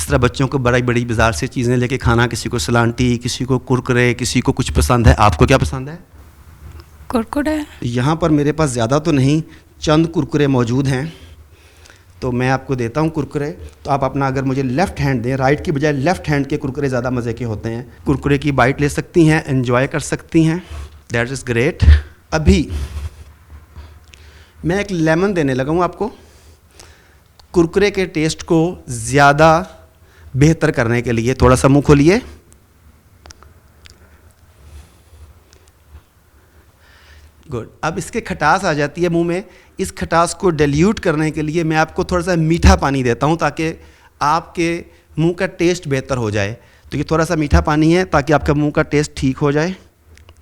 जिस तरह बच्चों को बड़ी बड़ी बाज़ार से चीज़ें लेके खाना, किसी को सलांटी, किसी को कुरकुरे, किसी को कुछ पसंद है। आपको क्या पसंद है? कुरकुरे। यहाँ पर मेरे पास ज़्यादा तो नहीं, चंद कुरकुरे मौजूद हैं, तो मैं आपको देता हूँ कुरकुरे। तो आप अपना अगर मुझे लेफ़्ट हैंड दें, राइट की बजाय लेफ़्ट हैंड के कुरकुरे ज़्यादा मज़े के होते हैं। कुरकुरे की बाइट ले सकती हैं, एंजॉय कर सकती हैं। That is great. अभी मैं एक लेमन देने लगा हूँ आपको, कुरकुरे के टेस्ट को ज़्यादा बेहतर करने के लिए। थोड़ा सा मुंह खोलिए। गुड। अब इसके खटास आ जाती है मुंह में। इस खटास को डिल्यूट करने के लिए मैं आपको थोड़ा सा मीठा पानी देता हूँ ताकि आपके मुंह का टेस्ट बेहतर हो जाए। तो ये थोड़ा सा मीठा पानी है ताकि आपका मुंह का टेस्ट ठीक हो जाए।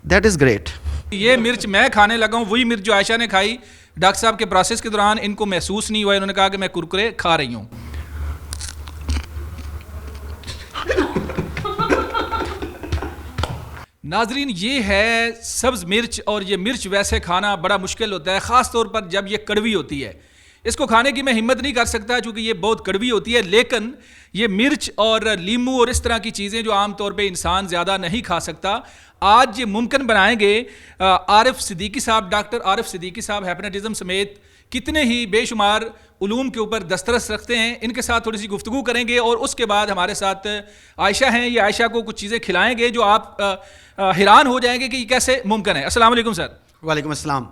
That is great. ये मिर्च मैं खाने लगा हूँ, वही मिर्च जो आयशा ने खाई। डॉक्टर साहब के प्रोसेस के दौरान इनको महसूस नहीं हुआ, इन्होंने कहा कि मैं कुरकुरे खा रही हूँ। नाजरीन, ये है सब्ज़ मिर्च, और ये मिर्च वैसे खाना बड़ा मुश्किल होता है, ख़ास तौर पर जब ये कड़वी होती है। इसको खाने की मैं हिम्मत नहीं कर सकता क्योंकि ये बहुत कड़वी होती है, लेकिन ये मिर्च और लीमू और इस तरह की चीज़ें जो आम तौर पे इंसान ज़्यादा नहीं खा सकता, आज ये मुमकिन बनाएंगे आरिफ सिद्दीकी साहब। डॉक्टर आरिफ सिद्दीकी साहब हेपेटाइटिज़म समेत कितने ही बेशुमार उलूम के ऊपर दस्तरस रखते हैं। इनके साथ थोड़ी सी गुफ्तगू करेंगे और उसके बाद हमारे साथ आयशा हैं। ये आयशा को कुछ चीज़ें खिलाएंगे जो आप हैरान हो जाएंगे कि ये कैसे मुमकिन है। अस्सलाम वालेकुम सर। वालेकुम अस्सलाम।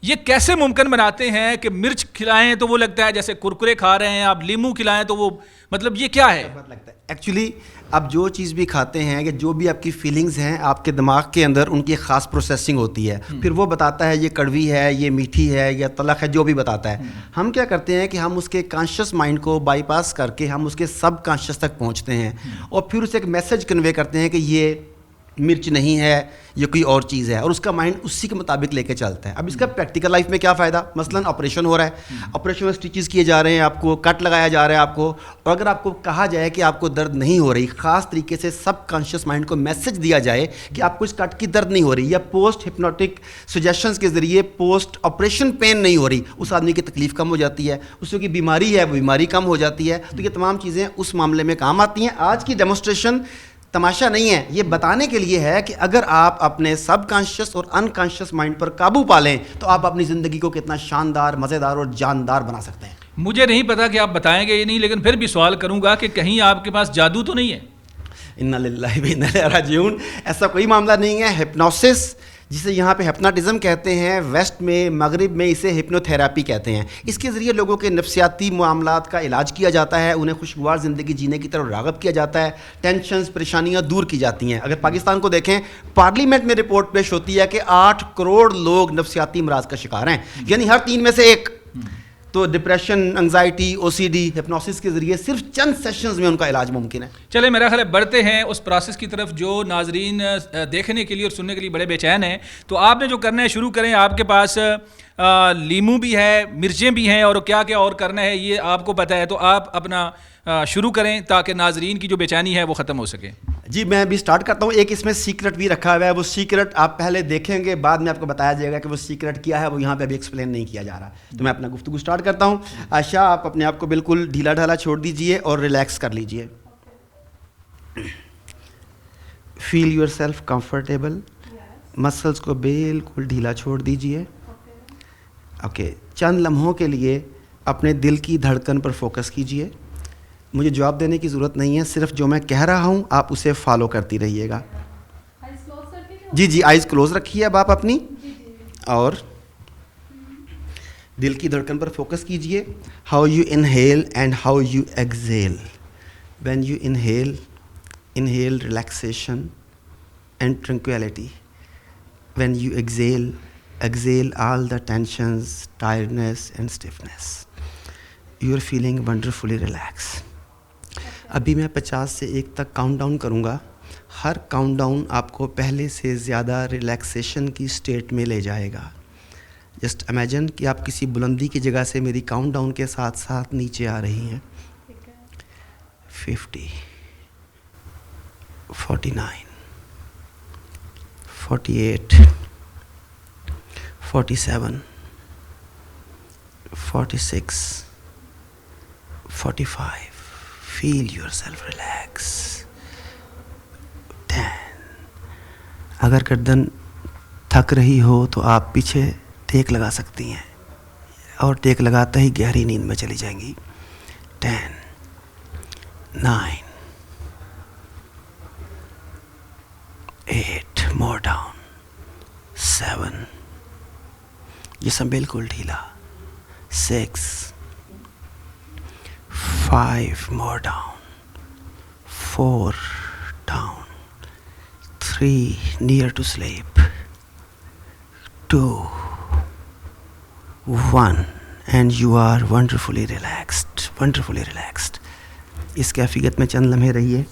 ये कैसे मुमकिन बनाते हैं कि मिर्च खिलाएं तो वो लगता है जैसे कुरकुरे खा रहे हैं, आप लीमू खिलाएं तो वो, मतलब ये क्या है? लगता है एक्चुअली आप जो चीज़ भी खाते हैं या जो भी आपकी फीलिंग्स हैं आपके दिमाग के अंदर, उनकी ख़ास प्रोसेसिंग होती है। फिर वो बताता है ये कड़वी है, ये मीठी है, या तलख है, जो भी बताता है। हम क्या करते हैं कि हम उसके कॉन्शियस माइंड को बाईपास करके हम उसके सब कॉन्शियस तक पहुंचते हैं और फिर उसे एक मैसेज कन्वे करते हैं कि ये मिर्च नहीं है, ये कोई और चीज़ है, और उसका माइंड उसी के मुताबिक लेके चलता है। अब इसका प्रैक्टिकल लाइफ में क्या फ़ायदा? मसलन ऑपरेशन हो रहा है, ऑपरेशन में स्टिचेस किए जा रहे हैं, आपको कट लगाया जा रहा है आपको, और अगर आपको कहा जाए कि आपको दर्द नहीं हो रही, ख़ास तरीके से सब कॉन्शियस माइंड को मैसेज दिया जाए कि आपको इस कट की दर्द नहीं हो रही, या पोस्ट हिप्नोटिक सजेशंस के ज़रिए पोस्ट ऑपरेशन पेन नहीं हो रही, उस आदमी की तकलीफ़ कम हो जाती है, उसकी की बीमारी है वो बीमारी कम हो जाती है। तो ये तमाम चीज़ें उस मामले में काम आती हैं। आज की डेमोस्ट्रेशन तमाशा नहीं है, ये बताने के लिए है कि अगर आप अपने सबकॉन्शियस और अनकॉन्शियस माइंड पर काबू पा लें तो आप अपनी ज़िंदगी को कितना शानदार, मज़ेदार और जानदार बना सकते हैं। मुझे नहीं पता कि आप बताएंगे ये नहीं, लेकिन फिर भी सवाल करूंगा कि कहीं आपके पास जादू तो नहीं है? इन्ना लिल्लाहि व इन्ना इलैहि राजिऊन। ऐसा कोई मामला नहीं है। हिप्नोसिस, जिसे यहाँ पे हिप्नोटिज़म कहते हैं, वेस्ट में, मगरिब में इसे हिप्नोथेरेपी कहते हैं। इसके ज़रिए लोगों के नफ्सियाती मामलात का इलाज किया जाता है, उन्हें खुशगवार ज़िंदगी जीने की तरफ राग़ब किया जाता है, टेंशन्स, परेशानियाँ दूर की जाती हैं। अगर पाकिस्तान को देखें, पार्लियामेंट में रिपोर्ट पेश होती है कि 8 करोड़ लोग नफ्सियाती अमराज का शिकार हैं, यानी हर 3 में से 1। तो डिप्रेशन, एंग्जाइटी, ओसीडी, हिप्नोसिस के ज़रिए सिर्फ चंद सेशंस में उनका इलाज मुमकिन है। चले, मेरा ख्याल है बढ़ते हैं उस प्रोसेस की तरफ जो नाजरीन देखने के लिए और सुनने के लिए बड़े बेचैन हैं। तो आपने जो करना है शुरू करें। आपके पास लीमू भी है, मिर्चें भी हैं, और क्या क्या और करना है ये आपको पता है, तो आप अपना शुरू करें ताकि नाजरीन की जो बेचैनी है वो ख़त्म हो सके। जी, मैं अभी स्टार्ट करता हूँ। एक इसमें सीक्रेट भी रखा हुआ है, वो सीक्रेट आप पहले देखेंगे, बाद में आपको बताया जाएगा कि वो सीक्रेट क्या है, वो यहाँ पे अभी एक्सप्लेन नहीं किया जा रहा। तो मैं अपना गुफ्तगू स्टार्ट करता हूँ। आयशा, आप अपने आप को बिल्कुल ढीला ढाला छोड़ दीजिए और रिलैक्स कर लीजिए। Feel your self comfortable. Muscles को बिल्कुल ढीला छोड़ दीजिए। ओके, चंद लम्हों के लिए अपने दिल की धड़कन पर फोकस कीजिए। मुझे जवाब देने की ज़रूरत नहीं है, सिर्फ जो मैं कह रहा हूँ आप उसे फॉलो करती रहिएगा। जी जी, आइज़ क्लोज रखिए अब आप अपनी, और दिल की धड़कन पर फोकस कीजिए। How you inhale and how you exhale. When you inhale, inhale relaxation and tranquility. When you exhale, exhale all the tensions, tiredness and stiffness. You are feeling wonderfully relaxed. अभी मैं 50 से 1 तक काउंट डाउन करूँगा। हर count down आपको पहले से ज़्यादा relaxation की स्टेट में ले जाएगा। जस्ट इमेजिन कि आप किसी बुलंदी की जगह से मेरी काउंट डाउन के साथ साथ नीचे आ रही हैं। 50, 49, 48, 47, 46, 45, फील योरसेल्फ रिलैक्स। 10। अगर गर्दन थक रही हो तो आप पीछे टेक लगा सकती हैं और टेक लगाते ही गहरी नींद में चली जाएंगी। 10, 9, 8, मोर डाउन। 7, जिस्म बिल्कुल ढीला। 6, 5, more down. 4, down. 3, near to sleep. 2, 1, and you are wonderfully relaxed, wonderfully relaxed। इस कैफियत में चंद लम्हे रहिए।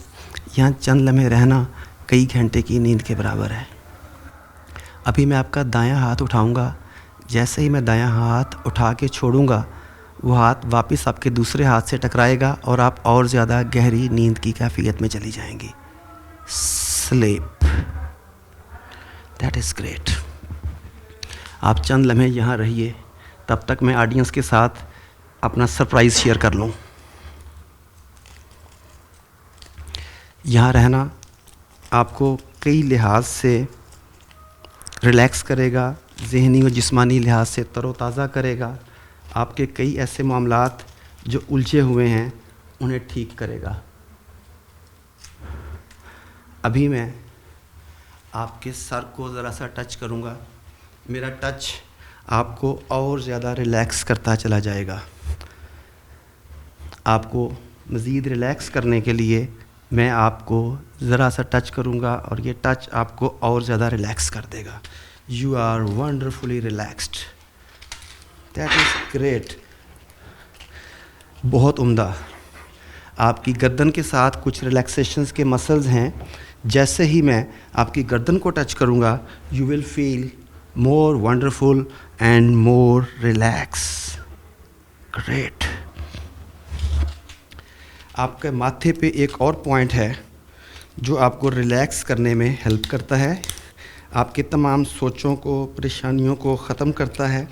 यहाँ चंद लम्हे रहना कई घंटे की नींद के बराबर है। अभी मैं आपका दायां हाथ उठाऊंगा। जैसे ही मैं दायां हाथ उठा के छोड़ूंगा, वो हाथ वापस आपके दूसरे हाथ से टकराएगा और आप और ज़्यादा गहरी नींद की कैफियत में चली जाएंगी। स्लीप। That is great. आप चंद लम्हे यहाँ रहिए, तब तक मैं ऑडियंस के साथ अपना सरप्राइज़ शेयर कर लूँ। यहाँ रहना आपको कई लिहाज से रिलैक्स करेगा, ज़हनी और जिस्मानी लिहाज से तरोताज़ा करेगा। आपके कई ऐसे मामलात जो उलझे हुए हैं उन्हें ठीक करेगा। अभी मैं आपके सर को ज़रा सा टच करूँगा। मेरा टच आपको और ज़्यादा रिलैक्स करता चला जाएगा। आपको मज़ीद रिलैक्स करने के लिए मैं आपको ज़रा सा टच करूँगा और ये टच आपको और ज़्यादा रिलैक्स कर देगा। You are wonderfully relaxed. That is great. बहुत उम्दा। आपकी गर्दन के साथ कुछ रिलैक्सेशंस के मसल्स हैं। जैसे ही मैं आपकी गर्दन को टच करूँगा, you will feel more wonderful and more relax. Great. आपके माथे पे एक और पॉइंट है जो आपको रिलैक्स करने में हेल्प करता है, आपके तमाम सोचों को, परेशानियों को ख़त्म करता है।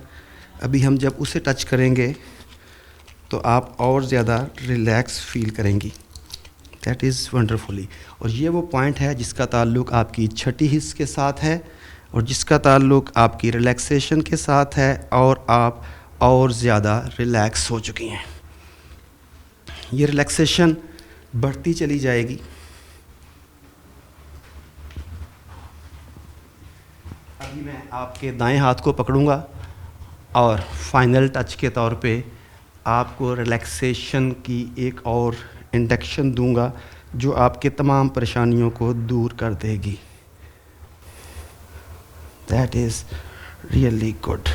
अभी हम जब उसे टच करेंगे तो आप और ज़्यादा रिलैक्स फील करेंगी। That is wonderfully. और ये वो पॉइंट है जिसका ताल्लुक़ आपकी छठी हिस्स के साथ है और जिसका ताल्लुक़ आपकी रिलैक्सेशन के साथ है, और आप और ज़्यादा रिलैक्स हो चुकी हैं। ये रिलैक्सेशन बढ़ती चली जाएगी। अभी मैं आपके दाएं हाथ को पकड़ूंगा और फाइनल टच के तौर पे आपको रिलैक्सेशन की एक और इंडक्शन दूंगा जो आपके तमाम परेशानियों को दूर कर देगी। That is really good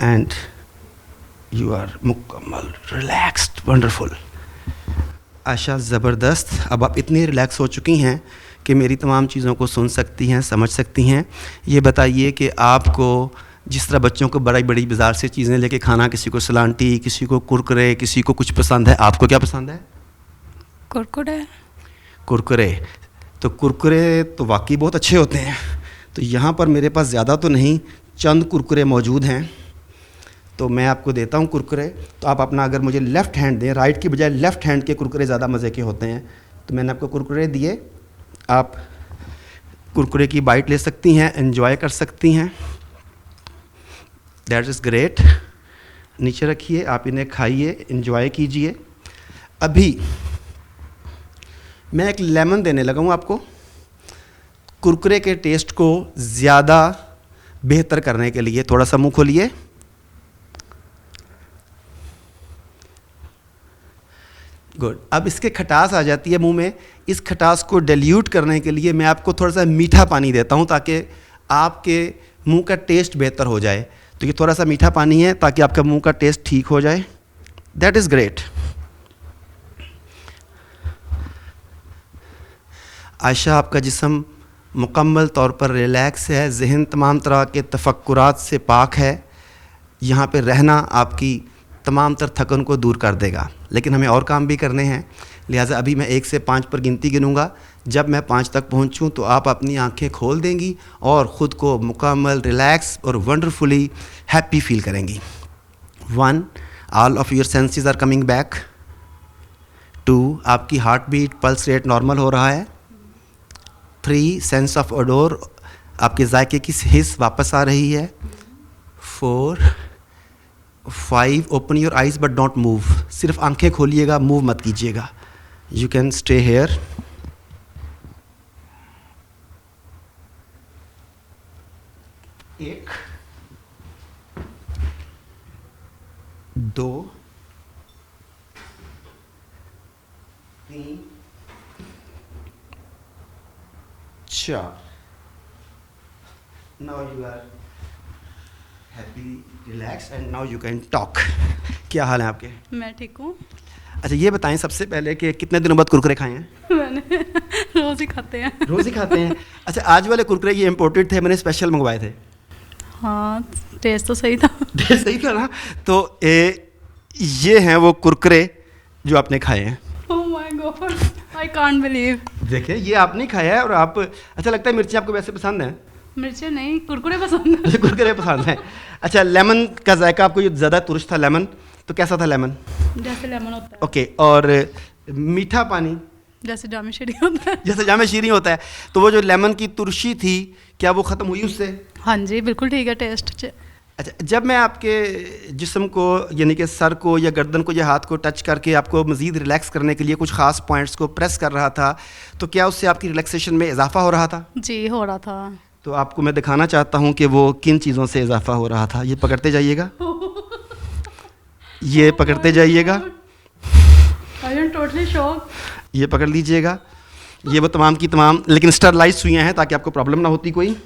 and you are मुकम्मल रिलैक्स्ड। वंडरफुल। आशा ज़बरदस्त। अब आप इतनी रिलैक्स हो चुकी हैं कि मेरी तमाम चीज़ों को सुन सकती हैं, समझ सकती हैं। ये बताइए कि आपको जिस तरह बच्चों को बड़ी बड़ी बाज़ार से चीज़ें लेके खाना, किसी को सलांटी, किसी को कुरकुरे, किसी को कुछ पसंद है, आपको क्या पसंद है? कुरकुरे। कुरकुरे। तो कुरकुरे तो वाकई बहुत अच्छे होते हैं। तो यहाँ पर मेरे पास ज़्यादा तो नहीं, चंद कुरकुरे मौजूद हैं, तो मैं आपको देता हूँ कुरकुरे। तो आप अपना अगर मुझे लेफ़्ट हैंड दें, राइट की बजाय लेफ़्ट हैंड के कुरकुरे ज़्यादा मज़े के होते हैं। तो मैंने आपको कुरकुरे दिए, आप कुरकुरे की बाइट ले सकती हैं, एंजॉय कर सकती हैं। That is great. नीचे रखिए, आप इन्हें खाइए, एंजॉय कीजिए। अभी मैं एक लेमन देने लगा हूँ आपको, कुरकुरे के टेस्ट को ज़्यादा बेहतर करने के लिए। थोड़ा सा मुँह खोलिए। गुड। अब इसके खटास आ जाती है मुंह में। इस खटास को डिल्यूट करने के लिए मैं आपको थोड़ा सा मीठा पानी देता हूं ताकि आपके मुंह का टेस्ट बेहतर हो जाए। तो ये थोड़ा सा मीठा पानी है ताकि आपका मुंह का टेस्ट ठीक हो जाए। That is great. आयशा, आपका जिस्म मुकम्मल तौर पर रिलैक्स है, जहन तमाम तरह के तफक्कुरात से पाक है। यहाँ पे रहना आपकी तमाम तर थकन को दूर कर देगा। लेकिन हमें और काम भी करने हैं, लिहाजा अभी मैं 1 से 5 पर गिनती गिनूंगा। जब मैं 5 तक पहुंचूं तो आप अपनी आंखें खोल देंगी और ख़ुद को मुकम्मल रिलैक्स और वंडरफुली हैप्पी फील करेंगी। 1, all of your senses are coming back. 2 आपकी heart beat pulse rate normal हो रहा है। 3 सेंस ऑफ ओडोर आपके जायके की हिस्स वापस आ रही है। 4 5 open your eyes but don't move, सिर्फ आंखें खोलिएगा, मूव मत कीजिएगा। You can stay here. 1 2 3 4। Now you are happy, relaxed and now you can talk। क्या हाल है आपके? मैं ठीक हूँ। अच्छा ये बताएं सबसे पहले कि कितने दिनों बाद कुरकुरे खाए हैं? मैंने रोज़ ही खाते हैं। रोज़ ही खाते हैं। अच्छा आज वाले कुरकुरे ये इम्पोर्टेड थे, मैंने स्पेशल मंगवाए थे। हाँ टेस्ट तो सही था। टेस्ट सही था ना? तो ये हैं वो कुरकुरे जो आपने खाए हैं। Oh my God, I can't believe. देखिए ये आपने खाया है और आप, अच्छा लगता है मिर्ची आपको वैसे पसंद है? मिर्चें नहीं, कुरकुरे पसंद है। कुरकुरे पसंद है। अच्छा लेमन का जायका आपको ये ज़्यादा तुरश था लेमन, तो कैसा था लेमन? जैसे लेमन होता है। ओके, और मीठा पानी जैसे जामे शीरी होता है। जैसे जामे शीरी होता है, तो वो जो लेमन की तुरशी थी क्या वो ख़त्म हुई उससे? हाँ जी बिल्कुल ठीक है टेस्ट। अच्छा जब मैं आपके जिस्म को यानी कि सर को या गर्दन को या हाथ को टच करके आपको मज़ीद रिलैक्स करने के लिए कुछ ख़ास पॉइंट्स को प्रेस कर रहा था, तो क्या उससे आपकी रिलैक्सेशन में इजाफा हो रहा था? जी हो रहा था। तो आपको मैं दिखाना चाहता हूँ कि वो किन चीज़ों से इजाफा हो रहा था। ये पकड़ते जाइएगा, ये पकड़ते जाइएगा, आई एम टोटली शॉक। ये पकड़ लीजिएगा। ये वो तमाम की तमाम लेकिन स्टरलाइज सुइयाँ हैं ताकि आपको प्रॉब्लम ना होती कोई।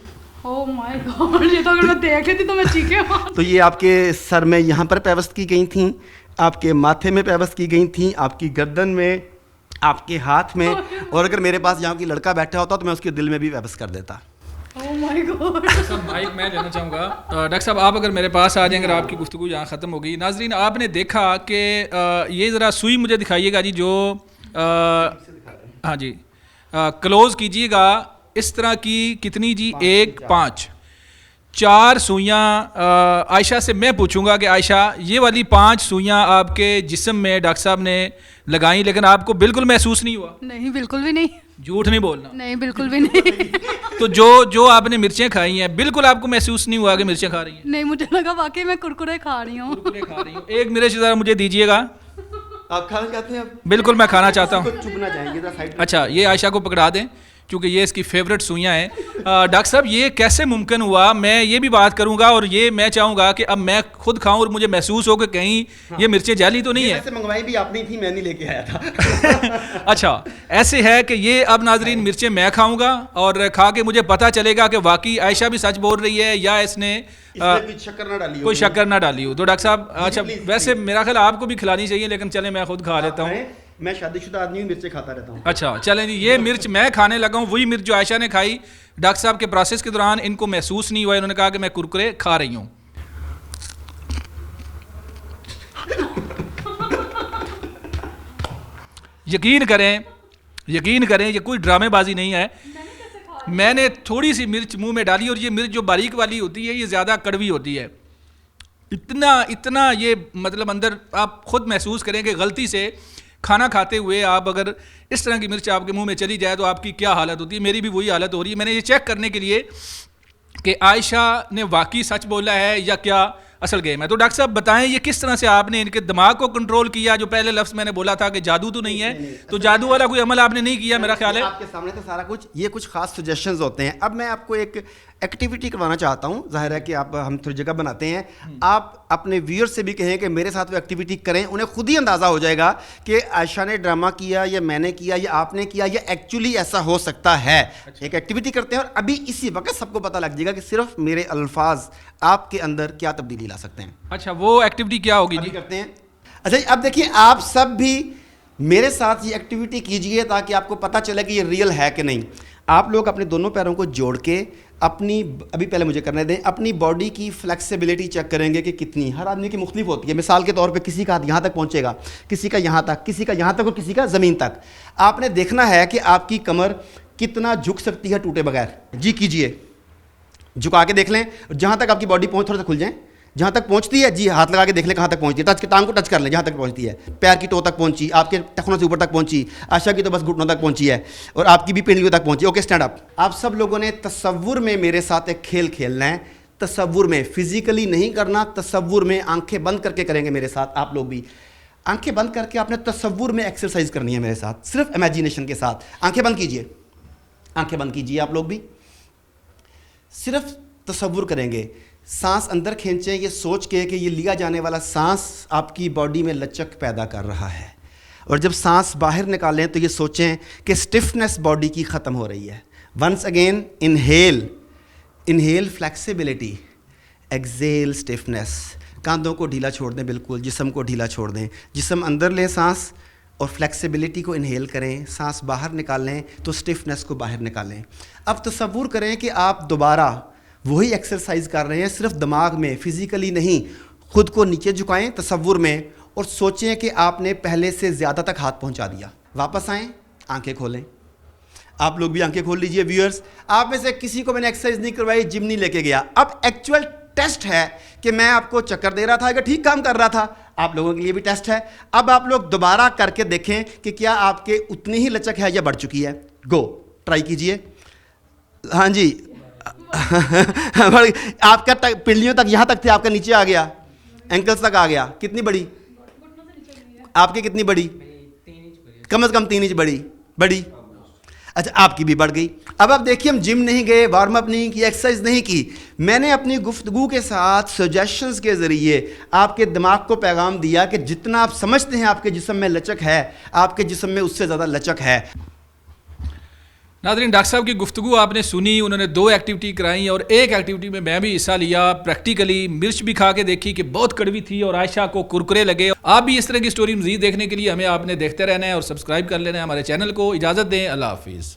ओह माय गॉड, ये तो अगर मैं देख लेती तो मैं चीखे। तो ये आपके सर में यहाँ पर पेवस्त की गई थी, आपके माथे में पेवस्त की गई थी, आपकी गर्दन में, आपके हाथ में, और अगर मेरे पास यहाँ की लड़का बैठा होता तो मैं उसके दिल में भी पेवस्त कर देता। Oh my God. माइक मैं लेना चाहूँगा। डॉक्टर साहब आप अगर मेरे पास आ जाएंगे अगर आपकी गुफ्तगू यहाँ ख़त्म हो गई। नाजरीन आपने देखा कि ये ज़रा सुई मुझे दिखाइएगा जी, जो हाँ जी क्लोज़ कीजिएगा इस तरह की। कितनी जी? 1 5 4 सुइयाँ आयशा से मैं पूछूंगा कि आयशा ये वाली 5 सुइयाँ आपके जिस्म में डॉक्टर साहब ने लगाई, लेकिन आपको बिल्कुल महसूस नहीं हुआ? नहीं बिल्कुल भी नहीं। झूठ नहीं बोलना। नहीं बिल्कुल भी नहीं। तो जो आपने मिर्चें खाई हैं बिल्कुल आपको महसूस नहीं हुआ कि मिर्चें खा रही हैं? नहीं मुझे लगा वाकई मैं कुरकुरे खा रही हूँ। कुरकुरे खा रही हूँ। एक मिर्च ज़रा मुझे दीजिएगा। आप खाना चाहते हैं? बिल्कुल मैं खाना चाहता हूँ। चुपना जाएंगे। अच्छा ये आयशा को पकड़ा दें क्योंकि ये इसकी फेवरेट सुइयाँ हैं। डॉक्टर साहब ये कैसे मुमकिन हुआ? मैं ये भी बात करूंगा और ये मैं चाहूँगा कि अब मैं खुद खाऊं और मुझे महसूस हो कि कहीं ये मिर्चें जाली तो नहीं है। ऐसे मंगवाई भी आपने थी, मैं नहीं लेके आया था। अच्छा ऐसे है कि ये अब नाजरीन मिर्चें मैं खाऊंगा और खा के मुझे पता चलेगा कि वाकई आयशा भी सच बोल रही है या इसने कोई शक्कर ना डाली हो। कोई शक्कर ना डाली हो। तो डॉक्टर साहब अच्छा वैसे मेरा ख्याल आपको भी खिलानी चाहिए, लेकिन चले मैं खुद खा लेता हूँ। मैं शादीशुदा आदमी हूँ, मिर्चें खाता रहता हूँ। अच्छा चलें जी, ये मिर्च मैं खाने लगा हूँ, वही मिर्च जो आयशा ने खाई। डॉक्टर साहब के प्रोसेस के दौरान इनको महसूस नहीं हुआ, इन्होंने कहा कि मैं कुरकुरे खा रही हूँ। यकीन करें ये कोई ड्रामेबाजी नहीं है। मैंने थोड़ी सी मिर्च मुंह में डाली और ये मिर्च जो बारीक वाली होती है ये ज़्यादा कड़वी होती है। इतना ये मतलब अंदर आप खुद महसूस करें कि गलती से खाना खाते हुए आप अगर इस तरह की मिर्च आपके मुंह में चली जाए तो आपकी क्या हालत होती है। मेरी भी वही हालत हो रही है। मैंने ये चेक करने के लिए कि आयशा ने वाकई सच बोला है या क्या असल गेम है। तो डॉक्टर साहब बताएं ये किस तरह से आपने इनके दिमाग को कंट्रोल किया? जो पहले लफ्ज़ मैंने बोला था कि जादू तो नहीं है, तो जादू वाला कोई अमल आपने नहीं किया मेरा ख्याल है। आपके सामने तो सारा कुछ, ये कुछ खास सजेशंस होते हैं। अब मैं आपको एक एक्टिविटी करवाना चाहता हूँ। जाहिर है कि आप हम थोड़ी जगह बनाते हैं, आप अपने व्यूअर्स से भी कहें कि मेरे साथ वो एक्टिविटी करें, उन्हें खुद ही अंदाज़ा हो जाएगा कि आयशा ने ड्रामा किया या मैंने किया या आपने किया या एक्चुअली ऐसा हो सकता है। एक एक्टिविटी करते हैं और अभी इसी वक्त सबको पता लग जाएगा कि सिर्फ मेरे अल्फाज आपके अंदर क्या तब्दीली ला सकते हैं। अच्छा वो एक्टिविटी क्या होगी जी? करते हैं। अच्छा अब देखिए आप सब भी मेरे साथ ये एक्टिविटी कीजिए ताकि आपको पता चले कि ये रियल है कि नहीं। आप लोग अपने दोनों पैरों को जोड़ के अपनी, अभी पहले मुझे करने दें, अपनी बॉडी की फ्लेक्सिबिलिटी चेक करेंगे कि कितनी। हर आदमी की मुख्तलिफ होती है। मिसाल के तौर पे किसी का हाथ यहाँ तक पहुँचेगा, किसी का यहाँ तक, किसी का यहाँ तक और किसी का ज़मीन तक। आपने देखना है कि आपकी कमर कितना झुक सकती है टूटे बगैर। जी कीजिए, झुका के देख लें, जहाँ तक आपकी बॉडी पहुँच थोड़ा सा खुल जाए, जहाँ तक पहुँचती है जी, हाथ लगा के देख ले कहाँ तक पहुँचती है, टच के टांग को टच कर ले जहाँ तक पहुँचती है, पैर की टो तक पहुँची, आपके टखनों से ऊपर तक पहुँची, आशा की तो बस घुटनों तक पहुँची है, और आपकी भी पिंडलियों तक पहुँची। Okay, stand up. आप सब लोगों ने तसव्वुर में मेरे साथ एक खेल खेलना है, तसव्वुर में, फिजिकली नहीं करना, तसव्वुर में, आंखें बंद करके करेंगे मेरे साथ। आप लोग भी आंखें बंद करके आपने तसव्वुर में एक्सरसाइज करनी है मेरे साथ, सिर्फ इमेजिनेशन के साथ। आंखें बंद कीजिए, आंखें बंद कीजिए, आप लोग भी सिर्फ तसव्वुर करेंगे। सांस अंदर खींचें ये सोच के कि ये लिया जाने वाला सांस आपकी बॉडी में लचक पैदा कर रहा है, और जब सांस बाहर निकालें तो ये सोचें कि स्टिफनेस बॉडी की ख़त्म हो रही है। Once again, inhale, inhale flexibility, exhale stiffness. कांधों को ढीला छोड़ दें, बिल्कुल जिस्म को ढीला छोड़ दें, जिस्म अंदर लें सांस और फ्लेक्सिबिलिटी को इनहेल करें, सांस बाहर निकालें तो स्टिफनेस को बाहर निकालें। अब तसव्वुर करें कि आप दोबारा वही एक्सरसाइज कर रहे हैं, सिर्फ दिमाग में, फिजिकली नहीं। खुद को नीचे झुकाएं तसव्वुर में और सोचें कि आपने पहले से ज़्यादा तक हाथ पहुंचा दिया। वापस आएं, आंखें खोलें। आप लोग भी आंखें खोल लीजिए व्यूअर्स। आप में से किसी को मैंने एक्सरसाइज नहीं करवाई, जिम नहीं लेके गया। अब एक्चुअल टेस्ट है कि मैं आपको चक्कर दे रहा था कि ठीक काम कर रहा था, आप लोगों के लिए भी टेस्ट है। अब आप लोग दोबारा करके देखें कि क्या आपके उतनी ही लचक है या बढ़ चुकी है। गो, ट्राई कीजिए। हाँ जी आपका पिंडलियों तक, यहाँ तक थे, आपका नीचे आ गया, एंकल्स तक आ गया। कितनी बड़ी आपकी, कितनी बड़ी? कम से कम 3 इंच बड़ी। अच्छा, आपकी भी बढ़ गई। अब आप देखिए, हम जिम नहीं गए, वार्म अप नहीं की, एक्सरसाइज नहीं की, मैंने अपनी गुफ्तगू के साथ सजेशंस के ज़रिए आपके दिमाग को पैगाम दिया कि जितना आप समझते हैं आपके जिस्म में लचक है, आपके जिस्म में उससे ज़्यादा लचक है। नाज़रीन, डॉक्टर साहब की गुफ्तगू आपने सुनी, उन्होंने 2 एक्टिविटी कराई और एक एक्टिविटी में मैं भी हिस्सा लिया। प्रैक्टिकली मिर्च भी खा के देखी कि बहुत कड़वी थी और आयशा को कुरकुरे लगे। आप भी इस तरह की स्टोरी मज़ीद देखने के लिए हमें आपने देखते रहना है और सब्सक्राइब कर लेना है हमारे चैनल को। इजाज़त दें, अल्लाह हाफिज़।